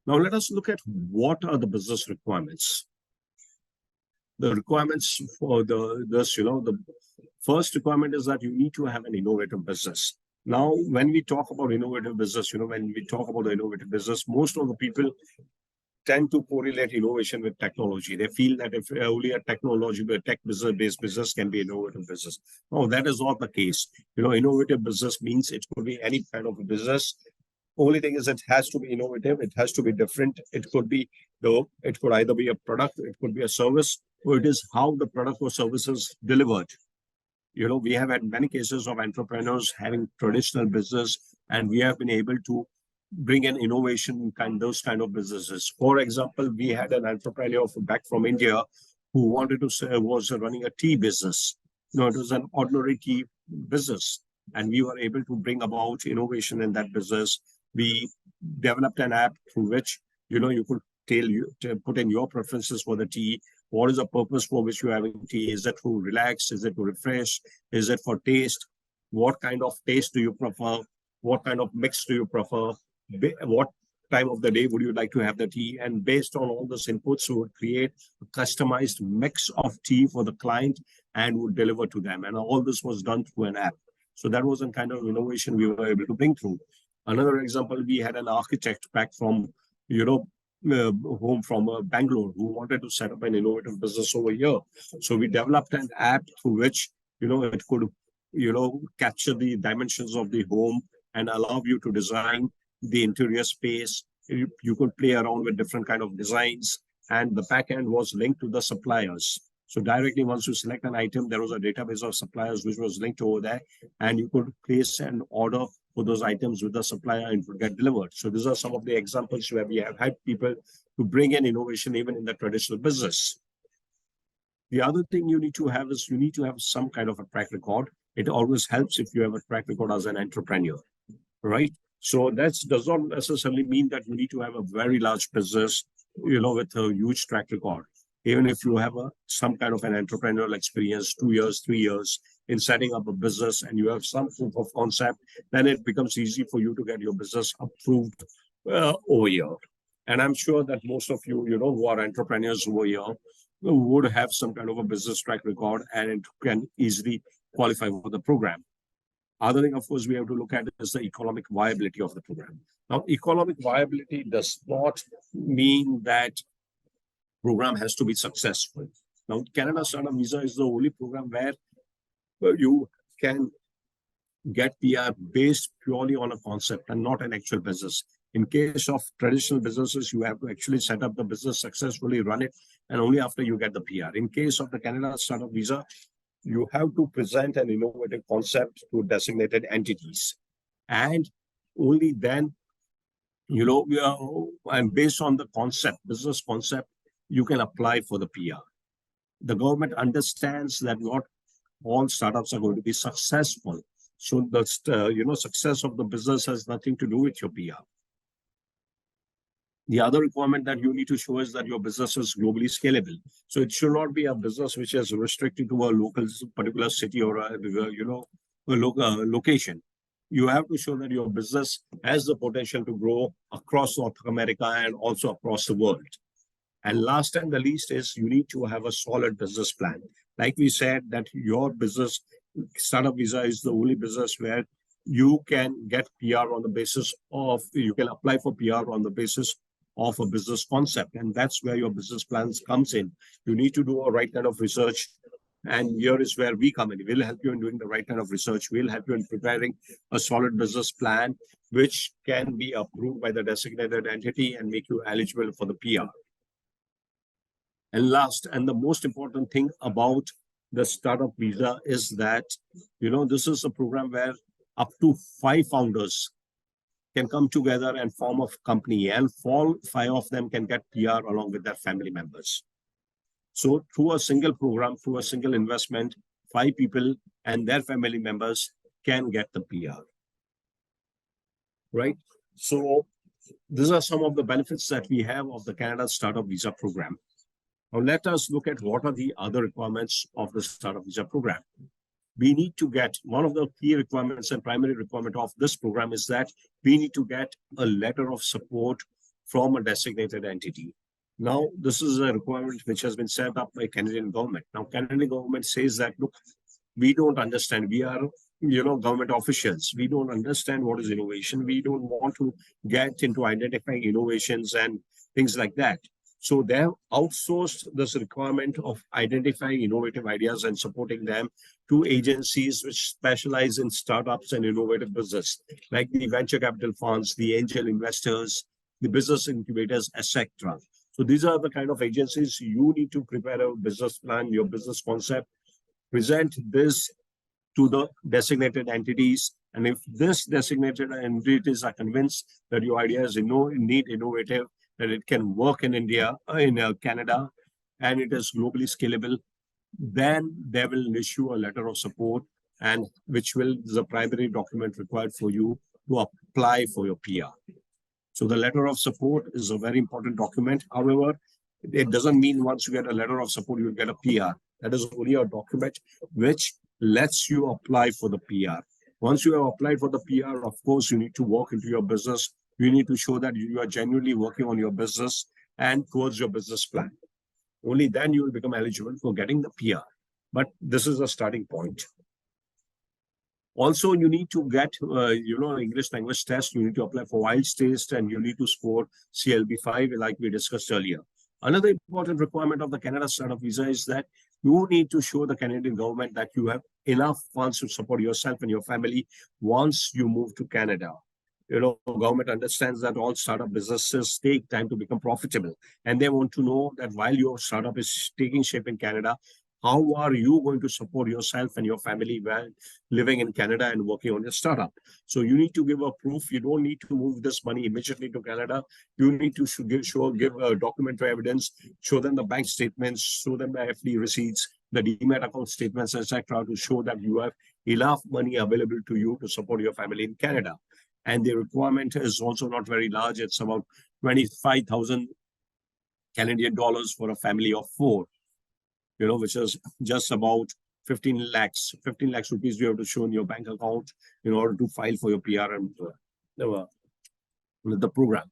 Now let us look at what are the business requirements. The requirements for the first requirement is that you need to have an innovative business. Now, when we talk about innovative business, most of the people tend to correlate innovation with technology. They feel that if only a tech business-based business can be innovative business. No, that is not the case. Innovative business means it could be any kind of a business. Only thing is it has to be innovative. It has to be different. It could either be a product, it could be a service, or it is how the product or service is delivered. We have had many cases of entrepreneurs having traditional business, and we have been able to bring in innovation in those kind of businesses. For example, we had an entrepreneur back from India who was running a tea business. It was an ordinary tea business, and we were able to bring about innovation in that business. We developed an app through which you could put in your preferences for the tea. What is the purpose for which you're having tea? Is it to relax? Is it to refresh? Is it for taste? What kind of taste do you prefer? What kind of mix do you prefer? What time of the day would you like to have the tea? And based on all those inputs, we would create a customized mix of tea for the client and would deliver to them. And all this was done through an app. So that was a kind of innovation we were able to bring through. Another example, we had an architect back from home from Bangalore who wanted to set up an innovative business over here. So we developed an app through which it could capture the dimensions of the home and allow you to design the interior space. You could play around with different kind of designs, and the back end was linked to the suppliers. So directly once you select an item, there was a database of suppliers which was linked over there, and you could place an order for those items with the supplier and it would get delivered. So these are some of the examples where we have had people to bring in innovation even in the traditional business. The other thing you need to have is some kind of a track record. It always helps if you have a track record as an entrepreneur, right? So that does not necessarily mean that you need to have a very large business, with a huge track record. Even if you have some kind of an entrepreneurial experience, 2 years, 3 years in setting up a business, and you have some proof of concept, then it becomes easy for you to get your business approved over here. And I'm sure that most of you, who are entrepreneurs over here, would have some kind of a business track record, and it can easily qualify for the program. Other thing, of course, we have to look at is the economic viability of the program. Now, economic viability does not mean that program has to be successful. Now, Canada Startup Visa is the only program where you can get PR based purely on a concept and not an actual business. In case of traditional businesses, you have to actually set up the business successfully, run it, and only after you get the PR. In case of the Canada Startup Visa, you have to present an innovative concept to designated entities. And only then, and based on the business concept, you can apply for the PR. The government understands that not all startups are going to be successful. So the success of the business has nothing to do with your PR. The other requirement that you need to show is that your business is globally scalable. So it should not be a business which is restricted to a local particular city or a location. You have to show that your business has the potential to grow across North America and also across the world. And last and the least is you need to have a solid business plan. Like we said, that your business startup visa is the only business where you can get PR on the basis of, you can apply for PR on the basis of a business concept. And that's where your business plans comes in. You need to do a right kind of research. And here is where we come in. We'll help you in doing the right kind of research. We'll help you in preparing a solid business plan, which can be approved by the designated entity and make you eligible for the PR. And last, and the most important thing about the startup visa is that, this is a program where up to 5 founders can come together and form a company, and all 5 of them can get PR along with their family members. So through a single program, through a single investment, 5 people and their family members can get the PR. Right? So these are some of the benefits that we have of the Canada Startup Visa program. Now let us look at what are the other requirements of the Startup Visa program. We need to get, one of the key requirements and primary requirement of this program is that we need to get a letter of support from a designated entity. Now, this is a requirement which has been set up by Canadian government. Now, Canadian government says that, look, we don't understand. We are, government officials. We don't understand what is innovation. We don't want to get into identifying innovations and things like that. So they have outsourced this requirement of identifying innovative ideas and supporting them to agencies which specialize in startups and innovative business, like the venture capital funds, the angel investors, the business incubators, etc. So these are the kind of agencies you need to prepare a business plan, your business concept, present this to the designated entities. And if this designated entities are convinced that your idea is indeed innovative, that it can work in India, in Canada, and it is globally scalable, then they will issue a letter of support, and which will the primary document required for you to apply for your PR. So the letter of support is a very important document. However, it doesn't mean once you get a letter of support, you'll get a PR. That is only a document which lets you apply for the PR. Once you have applied for the PR, of course, you need to walk into your business. You need to show that you are genuinely working on your business and towards your business plan. Only then you will become eligible for getting the PR. But this is a starting point. Also, you need to get, English language test. You need to apply for IELTS test, and you need to score CLB5, like we discussed earlier. Another important requirement of the Canada Startup Visa is that you need to show the Canadian government that you have enough funds to support yourself and your family once you move to Canada. Government understands that all startup businesses take time to become profitable, and they want to know that while your startup is taking shape in Canada, how are you going to support yourself and your family while living in Canada and working on your startup? So you need to give a proof. You don't need to move this money immediately to Canada. You need to give a documentary evidence, show them the bank statements, show them the FD receipts, the demat account statements, etc., to show that you have enough money available to you to support your family in Canada. And the requirement is also not very large. It's about 25,000 Canadian dollars for a family of 4. Which is just about 15 lakhs. 15 lakhs rupees you have to show in your bank account in order to file for your PR and the program.